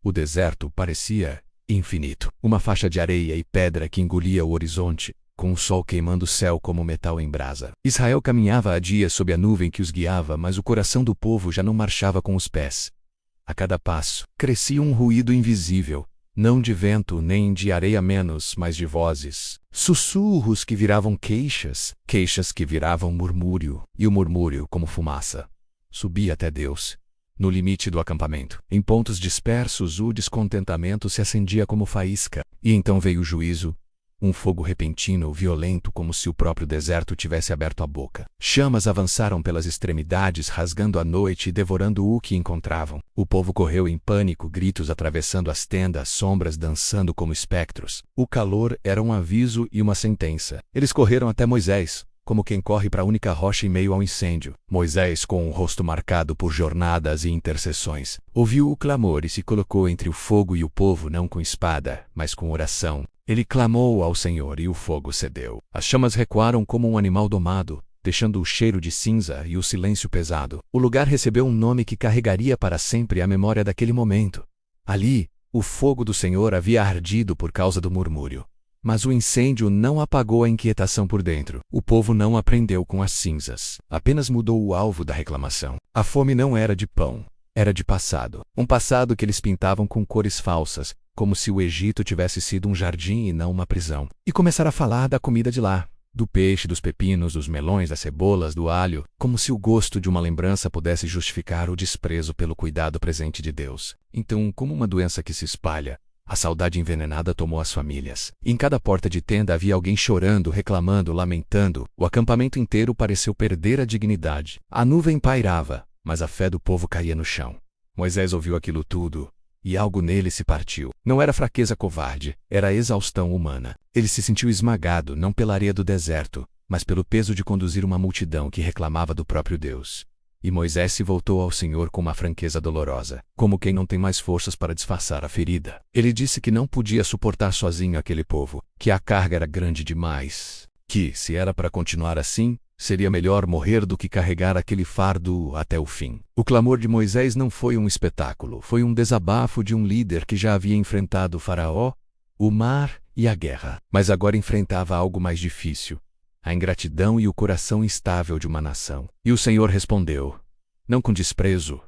O deserto parecia infinito. Uma faixa de areia e pedra que engolia o horizonte, com o sol queimando o céu como metal em brasa. Israel caminhava há dias sob a nuvem que os guiava, mas o coração do povo já não marchava com os pés. A cada passo, crescia um ruído invisível, não de vento nem de areia menos, mas de vozes. Sussurros que viravam queixas, queixas que viravam murmúrio, e o murmúrio, como fumaça, subia até Deus. No limite do acampamento, em pontos dispersos, o descontentamento se acendia como faísca. E então veio o juízo, um fogo repentino, violento, como se o próprio deserto tivesse aberto a boca. Chamas avançaram pelas extremidades, rasgando a noite e devorando o que encontravam. O povo correu em pânico, gritos atravessando as tendas, sombras dançando como espectros. O calor era um aviso e uma sentença. Eles correram até Moisés, como quem corre para a única rocha em meio ao incêndio. Moisés, com o rosto marcado por jornadas e intercessões, ouviu o clamor e se colocou entre o fogo e o povo, não com espada, mas com oração. Ele clamou ao Senhor e o fogo cedeu. As chamas recuaram como um animal domado, deixando o cheiro de cinza e o silêncio pesado. O lugar recebeu um nome que carregaria para sempre a memória daquele momento. Ali, o fogo do Senhor havia ardido por causa do murmúrio. Mas o incêndio não apagou a inquietação por dentro. O povo não aprendeu com as cinzas. Apenas mudou o alvo da reclamação. A fome não era de pão, era de passado. Um passado que eles pintavam com cores falsas, como se o Egito tivesse sido um jardim e não uma prisão. E começaram a falar da comida de lá, do peixe, dos pepinos, dos melões, das cebolas, do alho, como se o gosto de uma lembrança pudesse justificar o desprezo pelo cuidado presente de Deus. Então, como uma doença que se espalha, a saudade envenenada tomou as famílias. Em cada porta de tenda havia alguém chorando, reclamando, lamentando. O acampamento inteiro pareceu perder a dignidade. A nuvem pairava, mas a fé do povo caía no chão. Moisés ouviu aquilo tudo, e algo nele se partiu. Não era fraqueza covarde, era exaustão humana. Ele se sentiu esmagado, não pela areia do deserto, mas pelo peso de conduzir uma multidão que reclamava do próprio Deus. E Moisés se voltou ao Senhor com uma franqueza dolorosa, como quem não tem mais forças para disfarçar a ferida. Ele disse que não podia suportar sozinho aquele povo, que a carga era grande demais, que, se era para continuar assim, seria melhor morrer do que carregar aquele fardo até o fim. O clamor de Moisés não foi um espetáculo, foi um desabafo de um líder que já havia enfrentado o Faraó, o mar e a guerra, mas agora enfrentava algo mais difícil: a ingratidão e o coração instável de uma nação. E o Senhor respondeu, não com desprezo,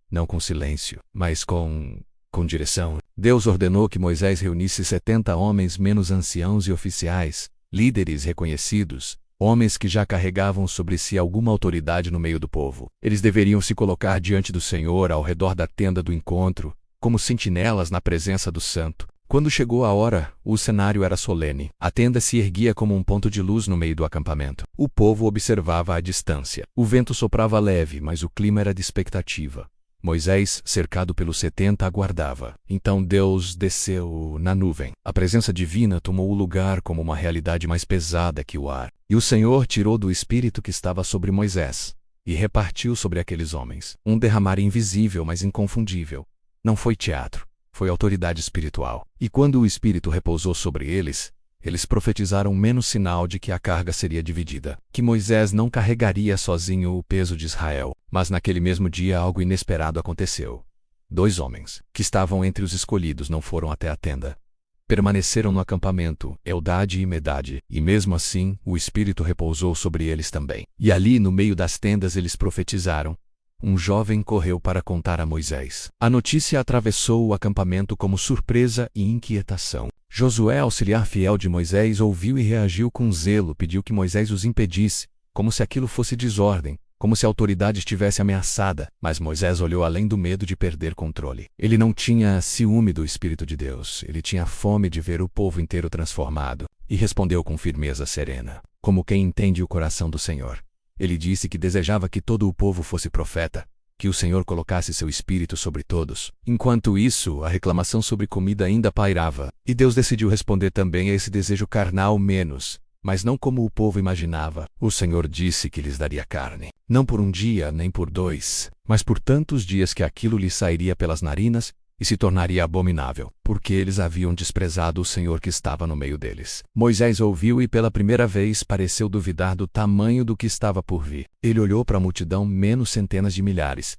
não com silêncio, mas com direção. Deus ordenou que Moisés reunisse 70 homens menos anciãos e oficiais, líderes reconhecidos, homens que já carregavam sobre si alguma autoridade no meio do povo. Eles deveriam se colocar diante do Senhor ao redor da tenda do encontro, como sentinelas na presença do Santo. Quando chegou a hora, o cenário era solene. A tenda se erguia como um ponto de luz no meio do acampamento. O povo observava à distância. O vento soprava leve, mas o clima era de expectativa. Moisés, cercado pelos 70, aguardava. Então Deus desceu na nuvem. A presença divina tomou o lugar como uma realidade mais pesada que o ar. E o Senhor tirou do Espírito que estava sobre Moisés e repartiu sobre aqueles homens. Um derramar invisível, mas inconfundível. Não foi teatro. Foi autoridade espiritual. E quando o Espírito repousou sobre eles, eles profetizaram menos sinal de que a carga seria dividida, que Moisés não carregaria sozinho o peso de Israel. Mas naquele mesmo dia algo inesperado aconteceu. 2 homens, que estavam entre os escolhidos, não foram até a tenda. Permaneceram no acampamento, Eldade e Medade, e mesmo assim o Espírito repousou sobre eles também. E ali no meio das tendas eles profetizaram. Um jovem correu para contar a Moisés. A notícia atravessou o acampamento como surpresa e inquietação. Josué, auxiliar fiel de Moisés, ouviu e reagiu com zelo, pediu que Moisés os impedisse, como se aquilo fosse desordem, como se a autoridade estivesse ameaçada. Mas Moisés olhou além do medo de perder controle. Ele não tinha ciúme do Espírito de Deus, ele tinha fome de ver o povo inteiro transformado, e respondeu com firmeza serena, como quem entende o coração do Senhor. Ele disse que desejava que todo o povo fosse profeta, que o Senhor colocasse seu espírito sobre todos. Enquanto isso, a reclamação sobre comida ainda pairava, e Deus decidiu responder também a esse desejo carnal menos, mas não como o povo imaginava. O Senhor disse que lhes daria carne, não por um dia nem por 2, mas por tantos dias que aquilo lhes sairia pelas narinas e se tornaria abominável, porque eles haviam desprezado o Senhor que estava no meio deles. Moisés ouviu e pela primeira vez pareceu duvidar do tamanho do que estava por vir. Ele olhou para a multidão menos centenas de milhares.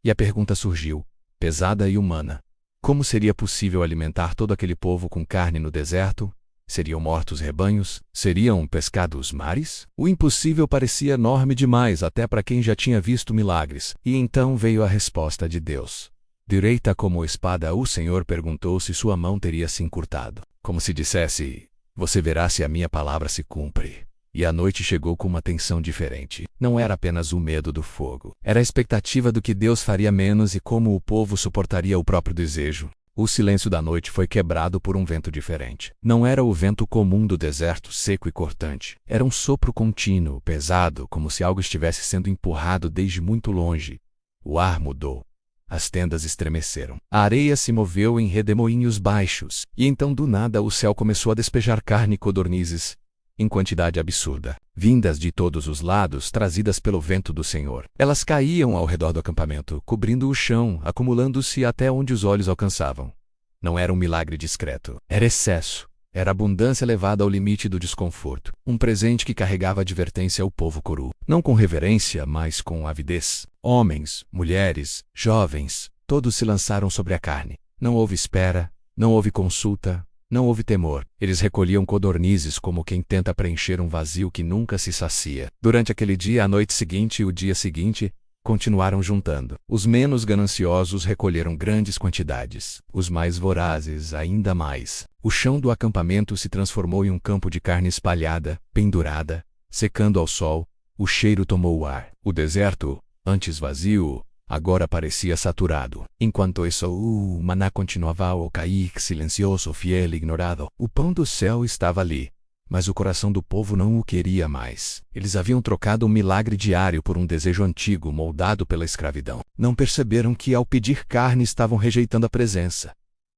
E a pergunta surgiu, pesada e humana. Como seria possível alimentar todo aquele povo com carne no deserto? Seriam mortos rebanhos? Seriam pescados mares? O impossível parecia enorme demais até para quem já tinha visto milagres. E então veio a resposta de Deus. Direita como espada, o Senhor perguntou se sua mão teria se encurtado. Como se dissesse, você verá se a minha palavra se cumpre. E a noite chegou com uma tensão diferente. Não era apenas o medo do fogo. Era a expectativa do que Deus faria menos e como o povo suportaria o próprio desejo. O silêncio da noite foi quebrado por um vento diferente. Não era o vento comum do deserto, seco e cortante. Era um sopro contínuo, pesado, como se algo estivesse sendo empurrado desde muito longe. O ar mudou. As tendas estremeceram. A areia se moveu em redemoinhos baixos. E então, do nada, o céu começou a despejar carne e codornizes, em quantidade absurda, vindas de todos os lados, trazidas pelo vento do Senhor. Elas caíam ao redor do acampamento, cobrindo o chão, acumulando-se até onde os olhos alcançavam. Não era um milagre discreto. Era excesso. Era abundância levada ao limite do desconforto. Um presente que carregava advertência ao povo coru. Não com reverência, mas com avidez. Homens, mulheres, jovens, todos se lançaram sobre a carne. Não houve espera, não houve consulta, não houve temor. Eles recolhiam codornizes como quem tenta preencher um vazio que nunca se sacia. Durante aquele dia, a noite seguinte e o dia seguinte, continuaram juntando. Os menos gananciosos recolheram grandes quantidades. Os mais vorazes, ainda mais. O chão do acampamento se transformou em um campo de carne espalhada, pendurada, secando ao sol. O cheiro tomou o ar. O deserto, antes vazio, agora parecia saturado. Enquanto isso, o maná continuava a cair, silencioso, fiel e ignorado. O pão do céu estava ali, mas o coração do povo não o queria mais. Eles haviam trocado um milagre diário por um desejo antigo, moldado pela escravidão. Não perceberam que, ao pedir carne, estavam rejeitando a presença.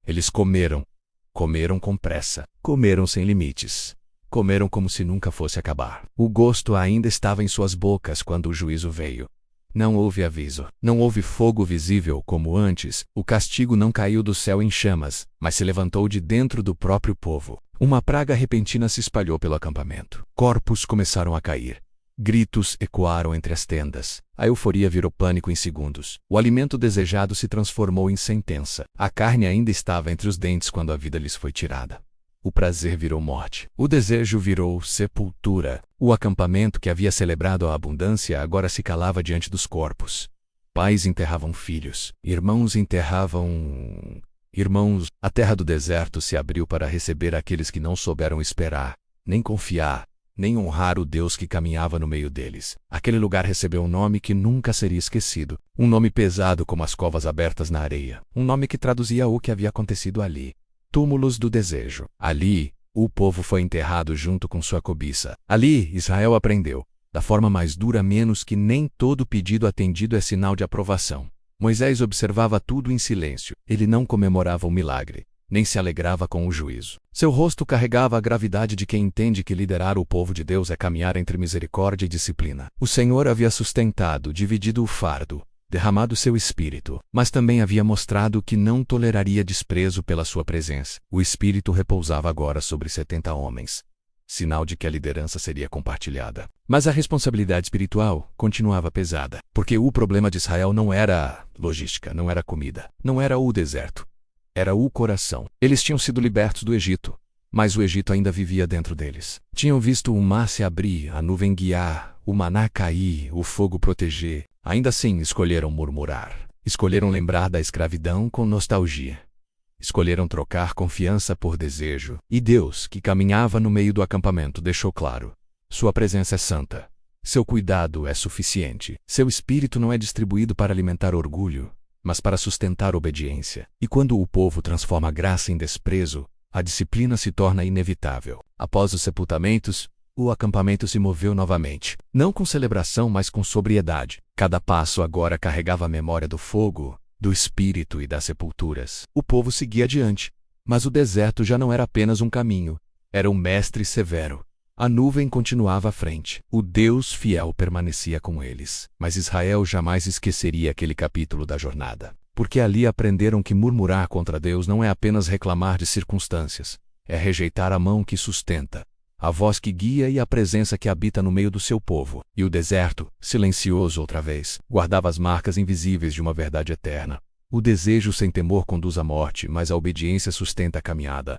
Eles comeram. Comeram com pressa. Comeram sem limites. Comeram como se nunca fosse acabar. O gosto ainda estava em suas bocas quando o juízo veio. Não houve aviso. Não houve fogo visível como antes. O castigo não caiu do céu em chamas, mas se levantou de dentro do próprio povo. Uma praga repentina se espalhou pelo acampamento. Corpos começaram a cair. Gritos ecoaram entre as tendas. A euforia virou pânico em segundos. O alimento desejado se transformou em sentença. A carne ainda estava entre os dentes quando a vida lhes foi tirada. O prazer virou morte. O desejo virou sepultura. O acampamento que havia celebrado a abundância agora se calava diante dos corpos. Pais enterravam filhos. Irmãos enterravam irmãos. A terra do deserto se abriu para receber aqueles que não souberam esperar, nem confiar, nem honrar o Deus que caminhava no meio deles. Aquele lugar recebeu um nome que nunca seria esquecido. Um nome pesado como as covas abertas na areia. Um nome que traduzia o que havia acontecido ali. Túmulos do desejo. Ali, o povo foi enterrado junto com sua cobiça. Ali, Israel aprendeu, da forma mais dura menos que nem todo pedido atendido é sinal de aprovação. Moisés observava tudo em silêncio. Ele não comemorava o milagre, nem se alegrava com o juízo. Seu rosto carregava a gravidade de quem entende que liderar o povo de Deus é caminhar entre misericórdia e disciplina. O Senhor havia sustentado, dividido o fardo, derramado seu espírito, mas também havia mostrado que não toleraria desprezo pela sua presença. O espírito repousava agora sobre 70 homens, sinal de que a liderança seria compartilhada. Mas a responsabilidade espiritual continuava pesada, porque o problema de Israel não era logística, não era comida, não era o deserto, era o coração. Eles tinham sido libertos do Egito, mas o Egito ainda vivia dentro deles. Tinham visto o mar se abrir, a nuvem guiar, o maná cair, o fogo proteger. Ainda assim, escolheram murmurar. Escolheram lembrar da escravidão com nostalgia. Escolheram trocar confiança por desejo. E Deus, que caminhava no meio do acampamento, deixou claro: sua presença é santa. Seu cuidado é suficiente. Seu espírito não é distribuído para alimentar orgulho, mas para sustentar obediência. E quando o povo transforma a graça em desprezo, a disciplina se torna inevitável. Após os sepultamentos, o acampamento se moveu novamente. Não com celebração, mas com sobriedade. Cada passo agora carregava a memória do fogo, do espírito e das sepulturas. O povo seguia adiante, mas o deserto já não era apenas um caminho. Era um mestre severo. A nuvem continuava à frente. O Deus fiel permanecia com eles. Mas Israel jamais esqueceria aquele capítulo da jornada. Porque ali aprenderam que murmurar contra Deus não é apenas reclamar de circunstâncias. É rejeitar a mão que sustenta, a voz que guia e a presença que habita no meio do seu povo. E o deserto, silencioso outra vez, guardava as marcas invisíveis de uma verdade eterna. O desejo sem temor conduz à morte, mas a obediência sustenta a caminhada.